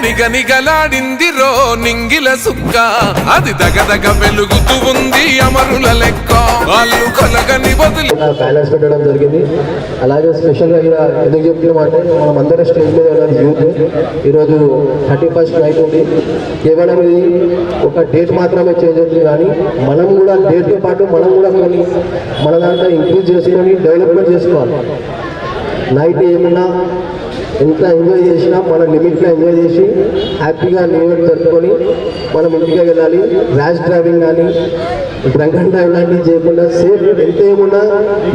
నిగనిగలాడిందిరో నింగిల సుక్క, అది దగదగ వెలుగుతూ ఉంది అమరుల లెక్క. వాళ్ళు కలగని వదిలి బ్యాలెన్స్ పెట్టడం జరిగింది. అలాగే స్పెషల్గా ఎందుకు చెప్తున్నామంటే మనం అందరం స్టేజ్ మీద వెళ్ళాలి. యూత్ ఈరోజు 31st నైట్ ఉంది. కేవలం ఇది ఒక డేట్ మాత్రమే చేంజ్ అవుతుంది, కానీ మనం కూడా డేట్తో పాటు మనం కూడా కొన్ని మన దాంట్లో ఇంక్రీజ్ చేసుకొని డెవలప్మెంట్ చేసుకోవాలి. నైట్ ఏమున్నా ఎంత ఎంజాయ్ చేసినా మన లిమిట్లో ఎంజాయ్ చేసి హ్యాపీగా న్యూ ఇయర్ జరుపుకొని మనం ఇంటికి వెళ్ళాలి. ర్యాష్ డ్రైవింగ్ కానీ డ్రంక్ అండ్ డ్రైవ్ లాంటివి చేయకుండా సేఫ్ ఎంత ఏమున్నా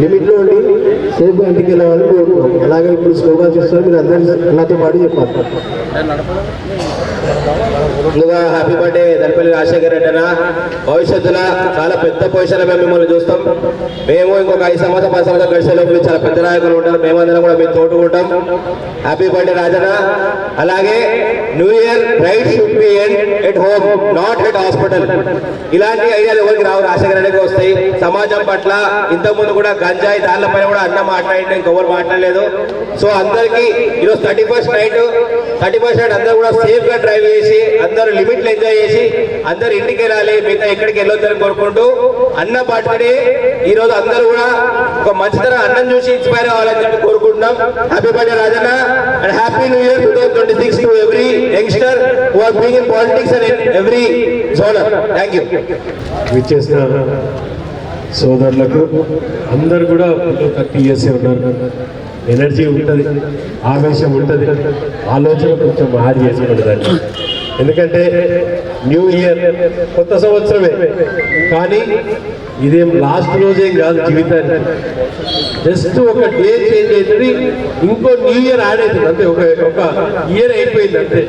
లిమిట్లో ఉండి సేఫ్గా ఇంటికి వెళ్ళాలని కోరుకున్నాం. అలాగే ఇప్పుడు స్లోగాన్స్ ఇస్తారు, మీరు అందరూ నాతో పాటు చెప్పాలి. ముందుగా హ్యాపీ బర్త్డే దళపల్లి రాజశేఖర్ రెడ్డి అన్న. భవిష్యత్తులో చాలా పెద్ద పొజిషన్లో మేము మిమ్మల్ని చూస్తాం. మేము ఇంకొక 5 సంవత్సరాలు 10 సంవత్సరాలు గడిచేలోపు మీరు చాలా పెద్ద నాయకులు ఉంటారు. మేమందరం కూడా మీరు తోడు ఉంటాం. Happy birthday Rajanna. అలాగే new year right should be at home, not at hospital. ఇలాంటి ఐడియాలు ఎవరికి రావు, రాజశేఖర్ రెడ్డికి వస్తాయి. సమాజం పట్ల ఇంతకుముందు కూడా గంజాయి దానిపైన కూడా అన్న మాట్లాడి ఇంకెవరు మాట్లాడలేదు. సో అందరికీ ఈరోజు 31st నైట్ అందరూ కూడా సేఫ్ గా డ్రైవ్ చేసి అందరూ లిమిట్లు ఎంజాయ్ చేసి అందరు ఇంటికి వెళ్ళాలి, మిగతా ఎక్కడికి వెళ్ళొద్దని కోరుకుంటూ అన్న బర్త్డే ఈ రోజు అందరూ కూడా ఒక మంచితనం అన్నం చూసి ఇన్స్పైర్ అవ్వాలని చెప్పి కోరుకుంటున్నాం. Happy birthday Rajanna and happy new year 2026 to every youngster who are being in politics and in every genre. Thank you. విచ్చేసిన సోదరులకు అందరు కూడా 30 years ఉన్నారు. ఎనర్జీ ఉంటుంది, ఆవేశం ఉంటుంది, ఆలోచన కొంచెం మారి చేసుకుంటుందండి. ఎందుకంటే న్యూ ఇయర్ కొత్త సంవత్సరమే, కానీ ఇదేం లాస్ట్ రోజేం కాదు జీవితానికి. జస్ట్ ఒక డే చేంజ్ అవుతుంది, ఇంకో న్యూ ఇయర్ యాడ్ అవుతుంది అంతే. ఒక ఇయర్ అయిపోయింది అంతే.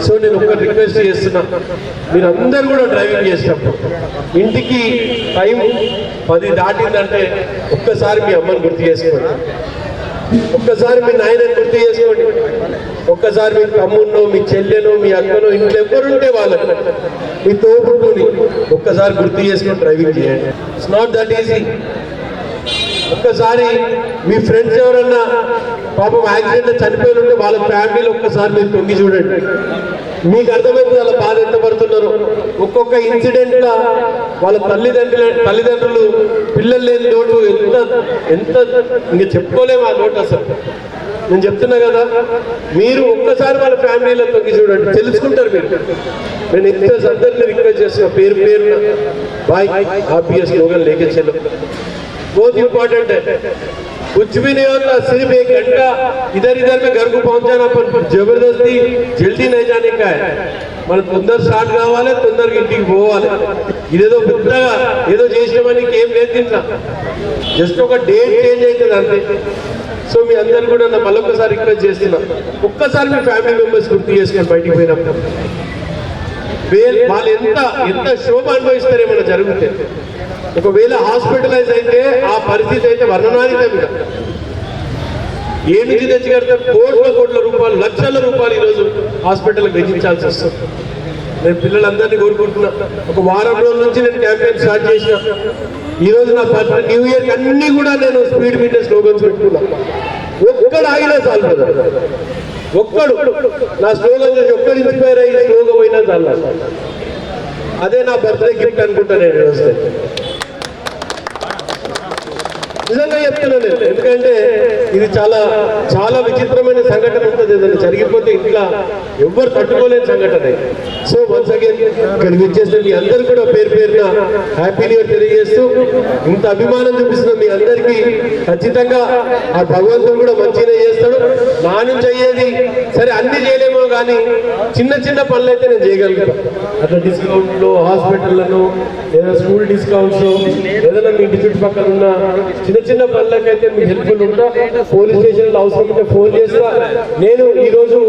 సో నేను ఒక రిక్వెస్ట్ చేస్తున్నా, మీరు అందరు కూడా డ్రైవింగ్ చేసినప్పుడు ఇంటికి టైం 10 దాటిందంటే ఒక్కసారి మీ అమ్మని గుర్తు చేసుకోండి, ఒక్కసారి మీ నాయనని గుర్తు చేసుకోండి, ఒక్కసారి మీ తమ్ముడినో మీ చెల్లెనో మీ అక్కనో ఇంట్లో ఎవరుంటే వాళ్ళని మీ తోపుని ఒక్కసారి గుర్తు చేసుకొని డ్రైవింగ్ చేయండి. It's not that easy. ఒక్కసారి మీ ఫ్రెండ్స్ ఎవరన్నా పాపం యాక్సిడెంట్లో చనిపోయి ఉంటే వాళ్ళ ఫ్యామిలీలో ఒక్కసారి మీరు తొంగి చూడండి, మీకు అర్థమవుతుంది వాళ్ళ బాధ ఎంత పడుతున్నారు. ఒక్కొక్క ఇన్సిడెంట్ లా వాళ్ళ తల్లిదండ్రులు పిల్లలు లేని లోటు ఎంత ఇంక చెప్పుకోలేము ఆ లోటు. అసలు నేను చెప్తున్నా కదా, మీరు ఒక్కసారి వాళ్ళ ఫ్యామిలీలో తొంగి చూడండి, తెలుసుకుంటారు మీరు. నేను ఇంత అందరినీ రిక్వెస్ట్ చేస్తున్నా, పేరు పేరున బాయ్ ఆబ్వియస్ లోగన్ లేకే చలో. बहुत इंपॉर्टेंट है, कुछ भी नहीं होता, सिर्फ 1 घंटा इधर में घर को पहुंचाना, पर जबरदस्ती जल्दी नहीं जाने का है. మన తొందర స్టార్ట్ కావాలి, తొందరగా ఇంటికి పోవాలి. ఇదేదో పెద్దగా ఏదో చేసినామని ఏం లేదు దీంట్లో, జస్ట్ ఒక డేట్ చేంజ్ అవుతుంది అంతే. సో మీ అందరు కూడా నా మళ్ళొక్కసారి రిక్వెస్ట్ చేస్తున్నా, ఒక్కసారి మీ ఫ్యామిలీ మెంబర్స్ గుర్తు చేసుకొని బయటికి పోయినప్పుడు వాళ్ళు ఎంత శోభ అనుభవిస్తారేమన్నా జరిగితే. ఒకవేళ హాస్పిటలైజ్ అయితే ఆ పరిస్థితి అయితే వర్ణనాతీతం. ఏ నుంచి తెచ్చి కడతారు? కోట్ల రూపాయలు, లక్షల రూపాయలు ఈరోజు హాస్పిటల్కి వెచ్చించాల్సి వస్తుంది. నేను పిల్లలందరినీ కోరుకుంటున్నా, ఒక వారం రోజుల నుంచి నేను క్యాంపెయిన్ స్టార్ట్ చేసిన. ఈరోజు నా న్యూ ఇయర్కి అన్ని కూడా నేను స్పీడ్ మీటర్ స్లోగన్స్ పెట్టుకున్నా. ఒక్కడు ఆగినా చాలు కదా, ఒక్కడు నా స్లోగన్ చూసి ఒక్కడు ఇన్స్పైర్ అయ్యి స్లోగన్ పోయినా చాలు. అదే నా బర్త్డే గిఫ్ట్ అనుకుంటా నేను వస్తే. నిజంగా చెప్తున్నాను నేను, ఎందుకంటే ఇది చాలా చాలా విచిత్రమైన సంఘటన ఉంటుంది. ఏదైనా జరిగిపోతే ఇంట్లో ఎవ్వరు తట్టుకోలేని సంఘటన. సో వన్స్ అగైన్ ఇక్కడికి వచ్చేస్తే మీ అందరు కూడా పేరు పేరున హ్యాపీ న్యూ ఇయర్ తెలియజేస్తూ, ఇంత అభిమానం చూపిస్తున్న మీ అందరికీ ఖచ్చితంగా ఆ భగవంతుడు కూడా మంచిగా చేస్తాడు. నా నుంచి అయ్యేది సరే అన్ని చేయలేమో కానీ చిన్న చిన్న పనులు అయితే నేను చేయగలుగుతాను. అట్లా డిస్కౌంట్లు, హాస్పిటళ్లను, ఏదైనా స్కూల్ డిస్కౌంట్స్, ఏదైనా మీ ఇంటి చుట్టుపక్కల ఉన్న చిన్న పనులకైతే మీకు హెల్ప్ఫుల్ ఉంటా. పోలీస్ స్టేషన్లో అవసరం ఉంటే ఫోన్ చేస్తా. నేను ఈరోజు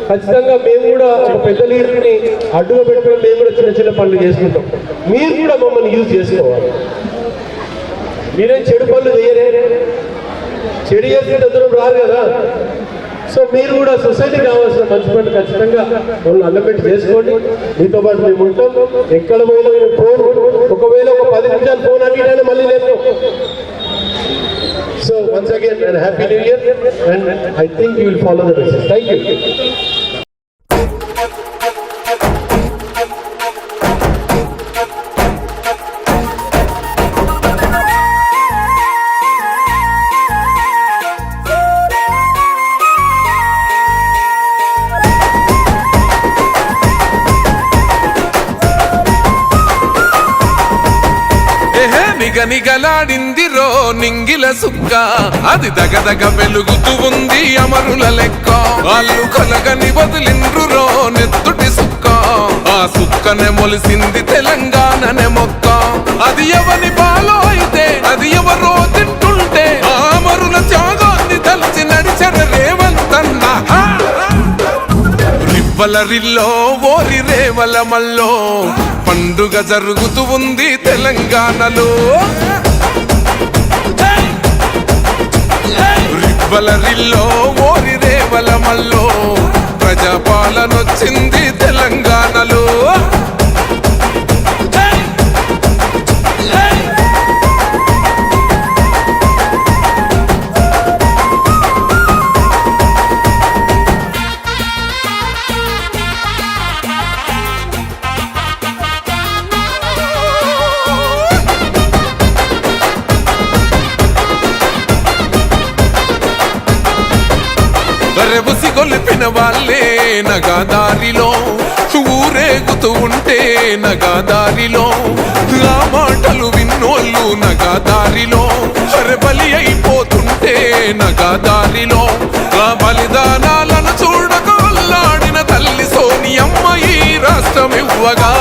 ఖచ్చితంగా మేము కూడా ఒక పెద్ద లీడర్ని అడ్డుగా పెట్టుకుని మేము కూడా చిన్న పనులు చేసుకుంటాం. మీరు కూడా మమ్మల్ని యూజ్ చేసుకోవాలి. మీరేం చెడు పనులు చేయరే, చెడు చేసే దూరం రారు కదా. సో మీరు కూడా సొసైటీ కావాల్సిన మంచి పని ఖచ్చితంగా వాళ్ళు అల్లపెట్టి చేసుకోండి. మీతో పాటు మేము ఉంటాం. ఎక్కడ పోయినా ఫోన్, ఒకవేళ ఒక 10 నిమిషాలు ఫోన్ అడిగినా మళ్ళీ లేదు. So once again, and Happy New Year, and I think you will follow the message. Thank you. నిగనిగలాడిందిరో నింగిల సుక్క, అది దగదగ వెలుగుతూ ఉంది అమరుల లెక్క. వాళ్ళు కలగని వదిలిండ్రురో నెత్తుటి సుక్క, ఆ సుక్కనే మొలిసింది తెలంగాణనే మొక్క. అది ఎవని పాలో అయితే అది ఎవరో తింటుంటే, ఆ అమరుల త్యాగాన్ని తలచి నడిచర రేవంతన్న. రివ్వల రిల్లో ఓరి రేవల మల్లో పండుగ జరుగుతూ ఉంది తెలంగాణలో. రివ్వల రిల్లో ఓరి రేవల మల్లో ప్రజాపాలనొచ్చింది తెలంగాణలో. రెబుసి గొలిపిన వాళ్ళే నగాదారిలో ఊరేగుతూ ఉంటే, నగాదారిలో ఆ మాటలు విన్నోళ్ళు నగాదారిలో బలి అయిపోతుంటే, నగాదారిలో ఆ బలిదానాలను చూడక అల్లాడిన తల్లి సోనియమ్మ ఈ రాష్ట్రం ఇవ్వగా.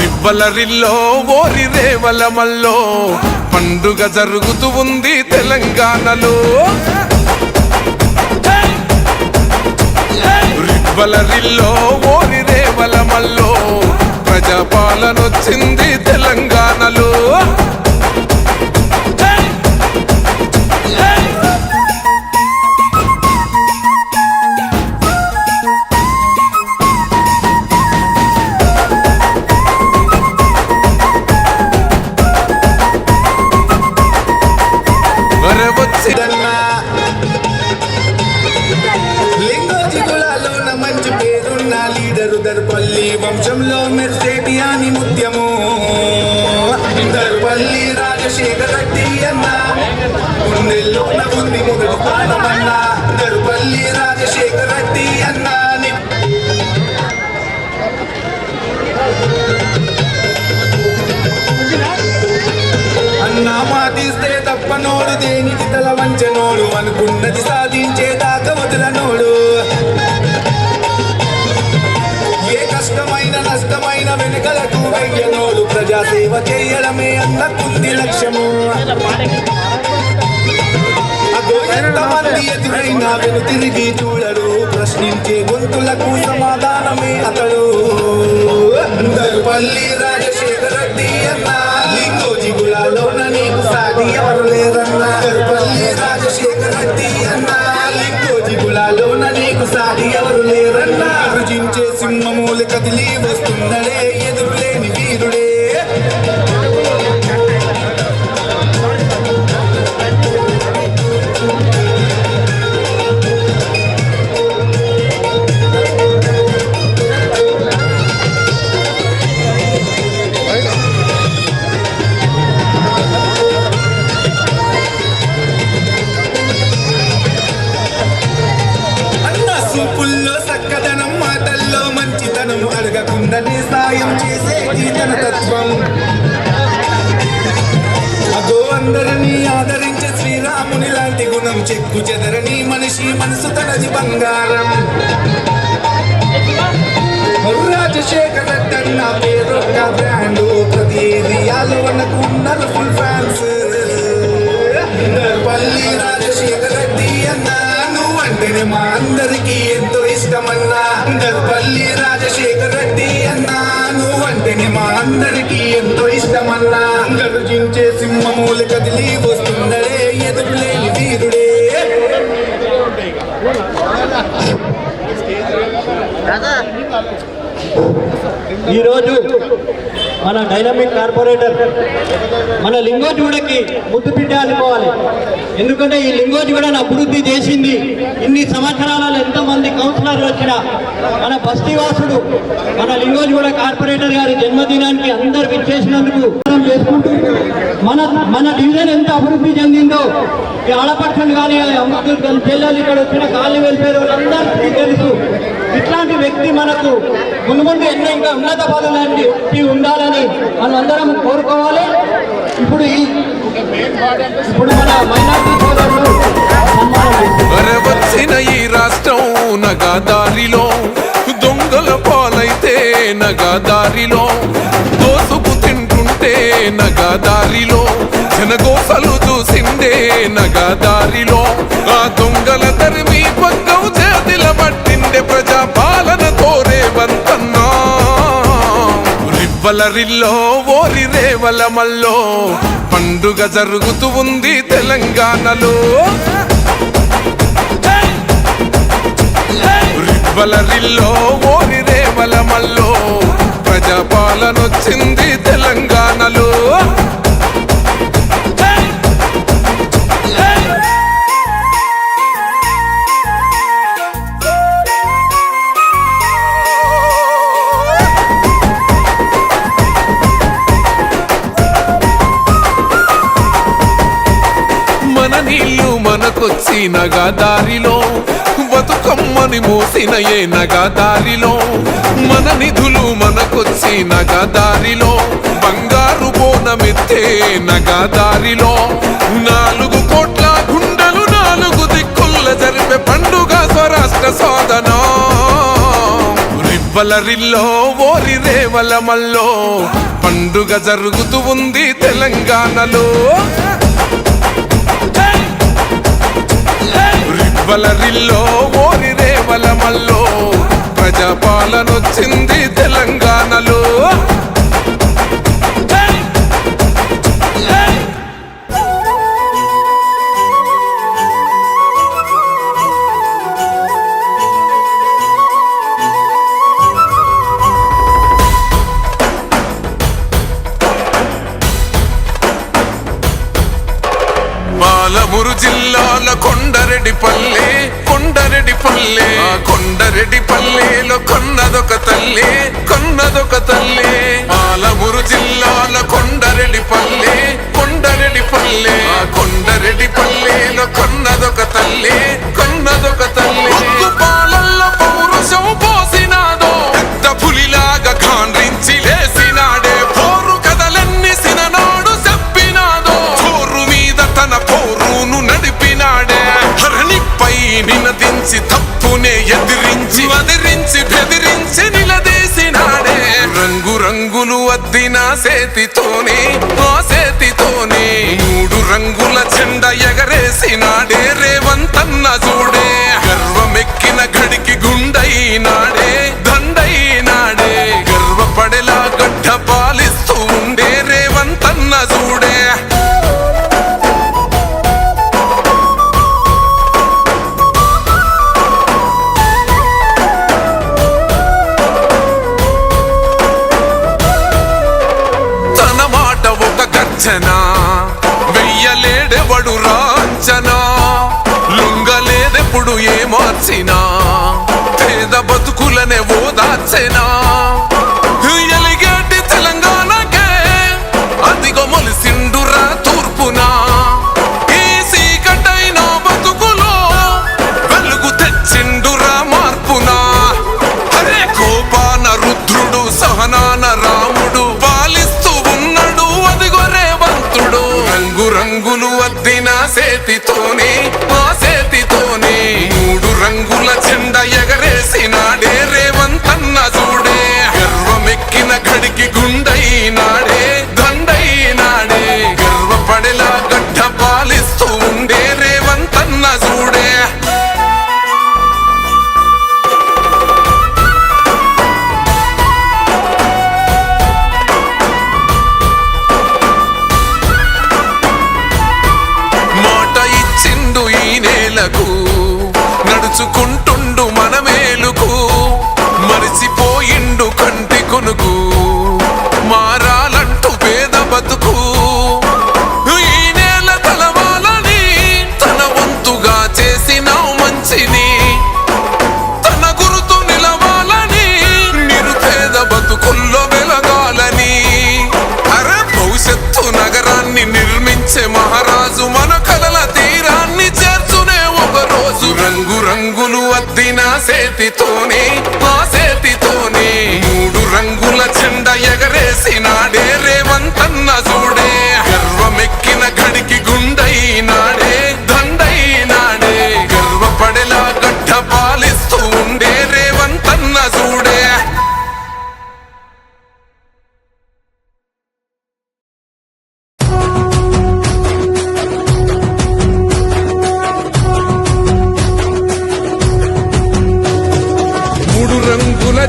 రివ్వల రిల్లో ఓరి రేవల మల్లో పండుగ జరుగుతూ ఉంది తెలంగాణలో. రివ్వల రిల్లో ఓరి రేవల మల్లో ప్రజాపాలనొచ్చింది తెలంగాణలో. దర్పల్లి వంశంలో మెర్సేటియాని ముత్యము, దర్పల్లి రాజశేఖర రెడ్డి అన్న గుండెల్లోన ఉంది మొదటి స్థానమన్న. దర్పల్లి రాజశేఖర రెడ్డి అన్న అన్నా మాటిస్తే తప్పనోడు దేనికి తల వంచనోడు, అనుకున్నది సాధించేదాకా వదలనోడు. కష్టమైన నష్టమైన వెనుకలకు వెయ్యనోడు, ప్రజాసేవ చేయడమే అన్నకుంది లక్ష్యము. అదో ఎంతమంది ఎదురైనా వెనుతిరిగి చూడరు, ప్రశ్నించే గొంతులకు సమాధానమే అతడు. దర్పల్లి రాజశేఖర రెడ్డి అన్న లింగోజిగులాలోన నీకు సాటి ఎవరు లేరన్నా. దర్పల్లి రాజశేఖర రెడ్డి అన్న లింగోజిగులాలోన నీకు సాటి ఎవరు లేరన్నా. రుజించే సింహమూలి కదిలి వస్తున్నడే ఎదురులేని వీరుడే. చూపుల్లో చక్కదనం, మాటల్లో మంచితనం, అడగకుండానే సాయం చేసే తన తత్వం. అదో అందరినీ ఆదరించే శ్రీరాముని లాంటి గుణం, చెక్కు చెదరని మనిషి మనసు తనది బంగారం. రాజశేఖర రెడ్డి అన్న పేరొక్క బ్రాండు, ప్రతి ఏరియాలో మనకు ఉన్నారు ఫుల్ ఫ్యాన్స్. దర్పల్లి రాజశేఖర రెడ్డి అన్న నువ్వంటేనే మా అందరికీ ఎంతో ఇష్టమన్నా. దర్పల్లి రాజశేఖర రెడ్డి అన్న నువ్వంటేనే మా అందరికీ ఎంతో ఇష్టమన్నా. గర్జించే సింహమూలి కదిలి వస్తుందరే ఎదురులే ఈరోజు మన డైనమిక్ కార్పొరేటర్ మన లింగోజుడకి ముద్దు బిడ్డ అనుకోవాలి. ఎందుకంటే ఈ లింగోజుడని అభివృద్ధి చేసింది. ఇన్ని సంవత్సరాలలో ఎంతోమంది కౌన్సిలర్లు వచ్చినా మన బస్తీవాసుడు మన లింగోజుడ కార్పొరేటర్ గారి జన్మదినానికి అందరు విచ్చేసినందుకు చేసుకుంటూ మన డివిజన్ ఎంత అభివృద్ధి చెందిందో ఈ ఆడపడుచులు కానీ అమృతులు చెల్లెలు ఇక్కడ వచ్చిన కాలనీ వెళ్తారు వాళ్ళందరికీ తెలుసు. ఇట్లాంటి వ్యక్తి మనకు ముందు ఎన్నో ఇంకా ఉన్నత పదవులన్నీ ఉండాలని మనందరం కోరుకోవాలి. ఇప్పుడు మన మైనార్టీ సోదరులు వచ్చిన ఈ రాష్ట్రం నగాదారిలో దొంగల పాలైతే నగాదారిలో దోసుకు తింటుంటే నగాదారిలో జనగోసలు చూసిందే నగాదారిలో ఆ దొంగల తరిమి పక్కవు చేతిల పట్టిండే ప్రజా పాలన కోరేవంతన్నా రివ్వలరిల్లో ఓరి రేవల మల్లో పండుగ జరుగుతూ ఉంది తెలంగాణలో. రివ్వలరిల్లో ఓరి రేవల మల్లో ప్రజాపాలనొచ్చింది తెలంగాణలో. మన నీళ్లు మనకొచ్చి నగాదారిలో బతుకమ్మని మోసిన ఏ నగాదారిలో మన నిధులు మనకొచ్చి నగాదారిలో బంగారు బోనమెత్తే నగాదారిలో 4 కోట్ల గుండెలు 4 దిక్కుల జరిపే పండుగ స్వరాష్ట్ర శోధన రివ్వలరిల్లో ఓరి రేవల మల్లో పండుగ జరుగుతూ ఉంది తెలంగాణలో. రివ్వలరిల్లో ఓరి రేవల మల్లో ప్రజాపాలనొచ్చింది తెలంగాణలో. పాలమూరు జిల్లాల కొండరెడ్డిపల్లె కొండరెడ్డిపల్లెలో కొన్నదొక తల్లి పాలమూరు జిల్లాల కొండరెడ్డిపల్లె కొండరెడ్డిపల్లెలో కొన్నదొక తల్లి పాలల్లో పౌరుషం పోసినాదో పెద్ద పులిలాగా కాండ్రించి లేసినాడే పోరు కథలన్నీ సిననాడు చెప్పినాదో చోరు మీద తన పోరును నడిపినాడే హరణిపై నినదించి తప్పునే ఎదిరించి బెదిరించి నిలదీసినాడే రంగు రంగులు అద్దిన సేతితోనే 3 రంగుల జెండా ఎగరేసినాడే రేవంతన్న చూడే గర్వమెక్కిన గడికి గుండైనాడే దండైనాడే గర్వపడేలా గడ్డ పాలిస్తూ ఉండే రేవంతన్న చూడే వెయ్యలేడెవడు రాంచనా లొంగలేదెప్పుడు ఏ మార్చినా పేద బతుకులనే ఓదార్చెనా ఎలిగేటి తెలంగాణకే అదిగో మొలిసిండురా తూర్పునా ఈ సీకటైన బతుకులో వెలుగు తెచ్చిండురా మార్పునా అరే కోపాన రుద్రుడు సహనాన రాముడు పాలిస్తూ ఉన్నాడు అదిగో రేవంతుడు రంగులు అద్దిన సేతితోనే 3 రంగుల జెండా ఎగరేసినాడే రేవంతన్న చూడే గర్వమెక్కిన గడికి గుండైనాడే దండైనాడే గర్వపడేలా గడ్డ పాలిస్తూ ఉండే రేవంతన్న చూడే నడుచుకుంటుండే చేతితోనే ఆ చేతితోనే 3 రంగుల జెండా ఎగరేసినాడే రేవంతన్న చూడే గర్వమెక్కిన గడికి గుండైనాడే దండైనాడే గర్వపడేలా గడ్డ పాలిస్తూ ఉండే రేవంతన్న చూడే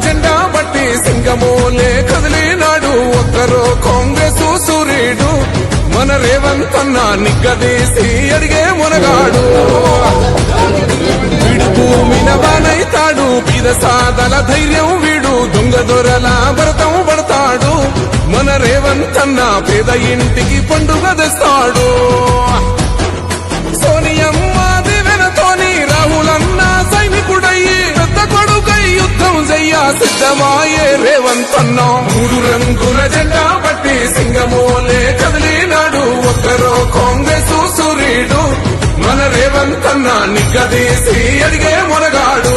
జెండా బట్టి సింగమోలే కదిలినాడు ఒక్కరో కాంగ్రెస్ సూర్యుడు మన రేవంతన్న నిగ్గదీసి అడిగే మునగాడు వీడు భూమిన వానైతాడు పీద సాదల ధైర్యం వీడు దొంగ దొరల భరతం పడతాడు మన రేవంతన్న పేద ఇంటికి పండుగ తెస్తాడు సోనియమ్మ దివెనతోని రాహులన్న సైనికుడయ్యి పెద్ద కొడుకై యుద్ధం చెయ్య సిద్ధమాయే రేవంతన్న 3 రంగుల జెండా బట్టి సింగమోలే కదిలినాడు ఒక్కరో కాంగ్రెస్ సూర్యుడు మన రేవంతన్న నిగ్గదీసి అడిగే మునగాడు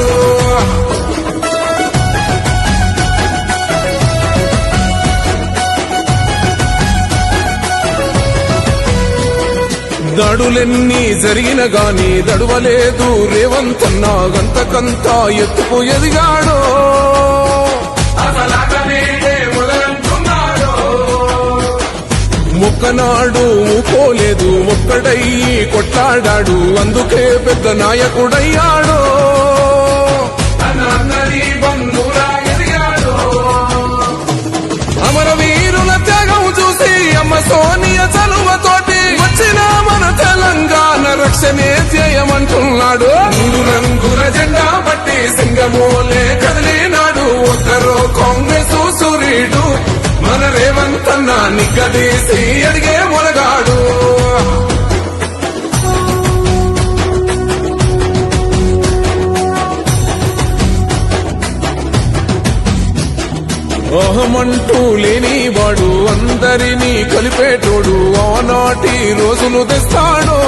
దాడులెన్ని జరిగిన గాని దడువలేదు రేవంతన్న గంతకంతా ఎత్తుకు ఎదిగాడో మొక్కనాడు ఊకోలేదు ఒక్కడయ్యి కొట్లాడాడు అందుకే పెద్ద నాయకుడయ్యాడో అమరవీరుల త్యాగం చూసి అమ్మ సోనియ చలువతోటి వచ్చిన మన తెలంగాణ రక్షణే చేయమంటున్నాడు 3 రంగుల జెండా బట్టి సింగమోలే కదిలినాడు ఒక్కరో కాంగ్రెస్ సూర్యుడు మన రేవంతన్న నిగ్గదీసి అడిగే మునగాడు అహమంటూ లేనివాడు అందరినీ కలిపేటోడు ఆనాటి రోజులు తెస్తాడు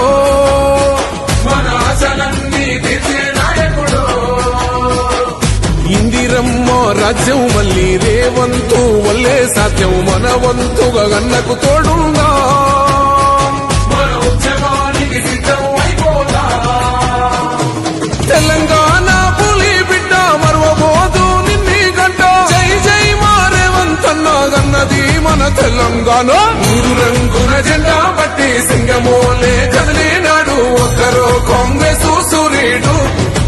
మన ఆశలన్నీ తీర్చే నాయకుడు ఇందిరమ్మ రాజ్యం మళ్ళీ రేవంతు వల్లే సాధ్యం మన వంతుగా గన్నకు తోడుందా మన ఉద్యమానికి సిద్ధం అయిపోతా తెలంగాణ పులి బిడ్డ మరవబోదు నిన్ని గంట జై జై మా రేవంతన్న గన్నది మన తెలంగాణ 3 రంగుల జెండా బట్టి సింగమోలే కదిలినాడు ఒక్కరో కాంగ్రెస్ సూర్యుడు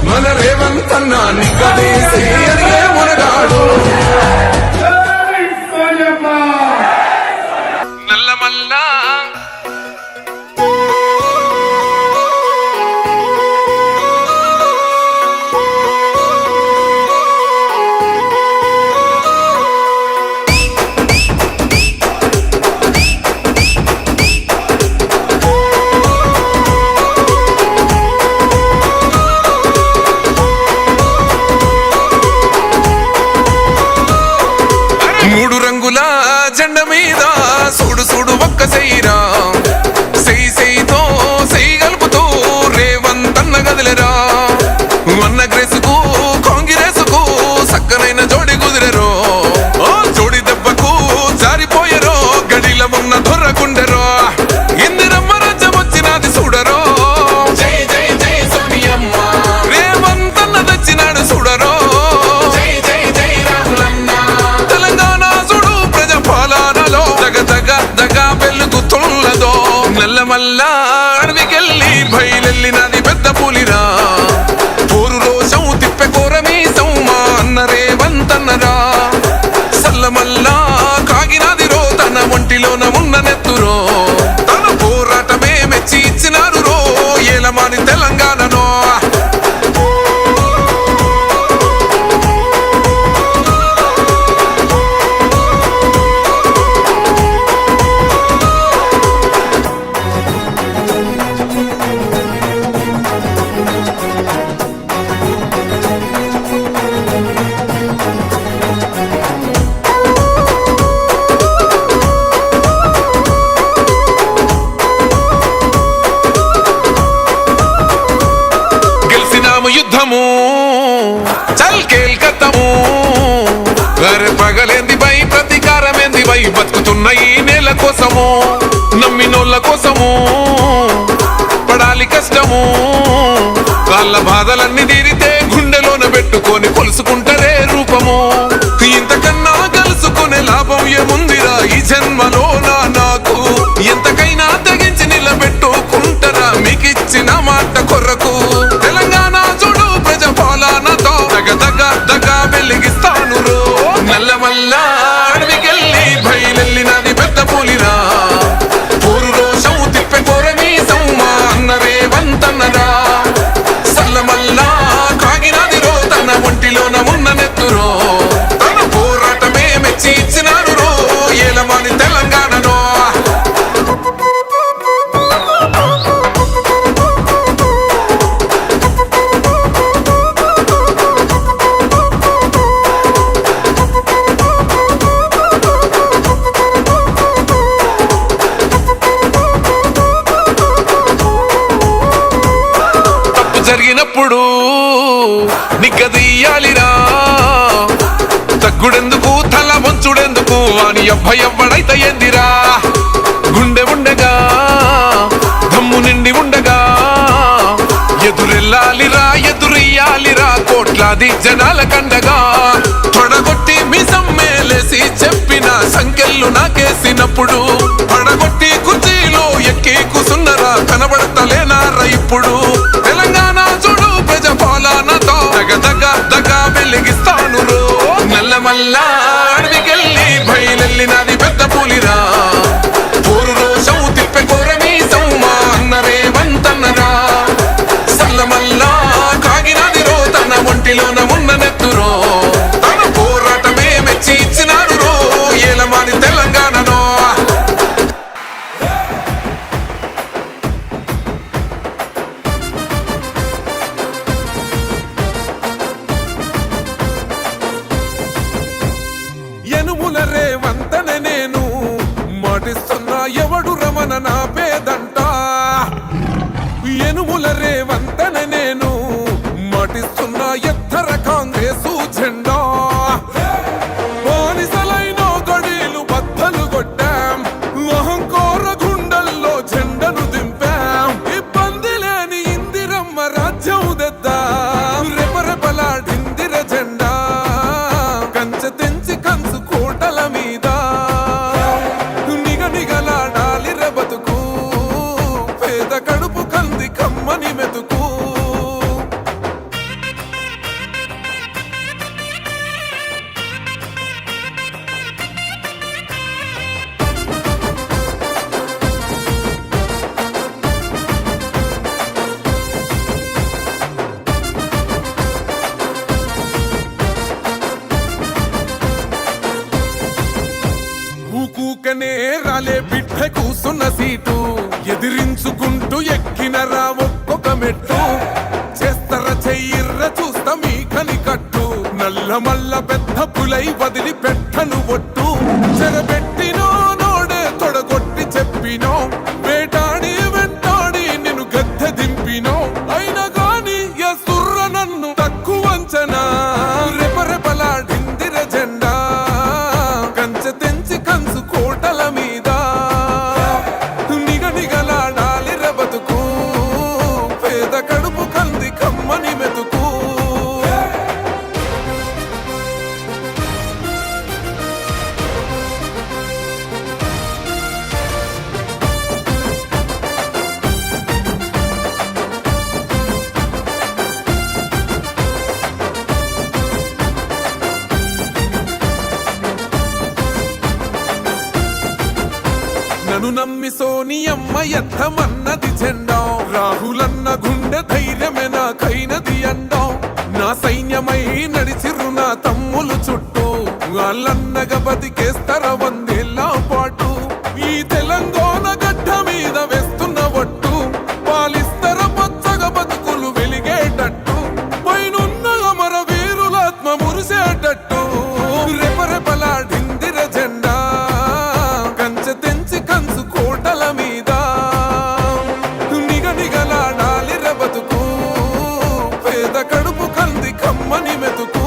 మన రేవంతన్న నిగ్గదీసి అడిగే మునగాడు నల్లమల్లా జెండ మీద చూడు చూడు ఒక్క సైరా సైతో సై గలుపుతూ రేవంతన్న గదిలేరా అన్న గ్రేసుకు కాంగ్రెసుకు సక్కనైన జోడి కుదిరెరో జోడి దెబ్బకు జారిపోయరో గడిల ఉన్న దొర్రకుండెరో ఇందిరమ్మ రాజ్యం వచ్చినది చూడరో జై జై జై సోనియమ్మ రేవంతన్న తెచ్చినాడు చూడరో జై జై జై రాహులన్న తెలంగాణ చూడు పాలనలో దగ వెలుగుతున్నదో నల్లమల్ల అడవికెళ్ళి బయలెళ్ళినది పెద్ద పులిరా పోరు రోషం తిప్పె కోరమీసం మా అన్న రేవంతన్నరా సల్లమల్లా కాగినది రో తన ఒంటిలోన ఉన్న నెత్తురో తన పోరాటమే మెచ్చి ఇచ్చినారు రో ఏలమాని తెలంగాణనో బతుకుతున్న ఈ నేల కోసము, నమ్మినోళ్ళ కోసము పడాలి కష్టము. వాళ్ళ బాధలన్నీ తీరితే గుండెలోన పెట్టుకొని కొలుసుకుంటారే రూపము. ఇంతకన్నా కలుసుకునే లాభం ఏముందిరా ఈ జన్మలోన నాకు, ఎంతకైనా తెగించి నిలబెట్టుకుంటారా మీకిచ్చిన మాట కొరకు. తెలంగాణ చూడు ప్రజ పాలనతో దగ వెలిగిస్తాను రో. నల్లమల్ల అడవికెళ్ళి బయలెళ్ళినది పెద్ద పులిరా, ఊరు రోషం తిప్పే కోరని సౌమా అన్నరే వంతన్నరా. సల్లమల్లా కాగినది రో తన ఒంటిలోన ఉన్న నెత్తురో, తన పోరాటమే మెచ్చి ఇచ్చినాడు రో ఏలమాని తెలంగాణలో. జరిగినప్పుడు నిగ్గదీయాలిరా, తగ్గుడెందుకు తల వంచుడెందుకు అని ఎవ్వడైతే ఏందిరా. గుండె ఉండగా దమ్ము నిండి ఉండగా ఎదురెళ్ళాలిరా, ఎదురెయ్యాలిరా కోట్లాది జనాల కండగా. తొడగొట్టి మిసం మేలేసి చెప్పిన సంఖ్యలు నాకేసినప్పుడు, పడగొట్టి కుర్చీలో ఎక్కి కూసున్నరా కనబడతలేనారా ఇప్పుడు. తెలంగాణ చూడు ప్రజ పాలనతో దగ వెలిగిస్తాను రో. నల్లమల్ల అడవికెళ్ళి బయలెళ్ళినది పెద్ద పులిరా, ఊరు రోషం తిప్పే కోరని సౌమా అన్నరే వంతన్నరా. సల్లమల్ల కాగినది రో తన ఒంటిలోన ఉన్న నెత్తురో, తన పోరాటమే మెచ్చి ఇచ్చినాడు రో ఏలమాని తెలంగాణలో. ఎనుముల రేవంతనే నేను మాటిస్తున్నా ఎవడు రమణ నా పేదంట. ఎనుముల రేవంతనే నేను మాటిస్తున్నా ఎత్తర కాంగ్రెసు జెండా. బానిసలైన గడీలు బద్దలు కొట్టాం, అహంకార గుండెల్లో జెండను దింపాం. ఇబ్బంది లేని ఇందిరమ్మ రాజ్యం తెద్దాం, రెపరెపలాడిందిర జెండా. కంచె తెంచి కంచు కోటల మీద నిగనిగలాడాలి బతుకు, పేద కడుపు కంది కమ్మని మెతుకు. ఊకూకనే రాలే బిడ్డ కూసున్న సీటు, ఎదిరించుకుంటూ ఎక్కినరా ఒక్కొక్క మెట్టు. చేస్తర చెయ్యిర్ర చూస్తా మీ కని కట్టు, నల్లమల్ల పెద్ద పులై వదిలి పెట్టను ఒట్టు. చెరబెట్టినో నోడే తొడగొట్టి చెప్పినో, వేటాడి వెంటాడి నిన్ను గద్దె దింపినో. అయినా గాని ఎసుర్ర నన్ను తక్కువ అంచనా, రెపరెపలాడిందిర జెండా. కంచె తెంచి కంచు కోటల మీద నిగనిగలాడాలి బతుకు, పేద కడుపు కంది కమ్మని మెతుకు. నన్ను నమ్మి సోనియమ్మ ఎత్తమన్నది జెండా, రాహులన్న గుండె ధైర్యమే నాకైనది అండం. నా సైన్యమై నడిచిరు నా తమ్ములు చుట్టూ, వాళ్ళన్నగా బతికేస్తర వందేళ్ళ పాటు. ఈ తెలంగాణ గడ్డ మీద వేస్తున్న ఒట్టు, పాలిస్తర పచ్చగా బతుకులు వెలిగేటట్టు. పైనున్న అమర వీరులాత్మ మురిసేటట్టు, రెపరెపలాడిందిర జెండా. కంచె తెంచి కంచు కోటల మీద నిగనిగలాడాలి బతుకు, పేద కడుపు కంది కమ్మని మెతుకు.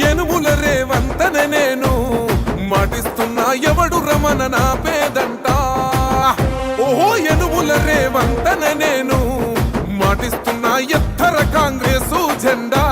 ఎనుముల రేవంతనే నేను మాటి ఎవడు రమణ నా పేదంట ఓహో ఎనుముల రేవంతన నేను మాటిస్తున్నా ఎత్తర కాంగ్రెసు జెండా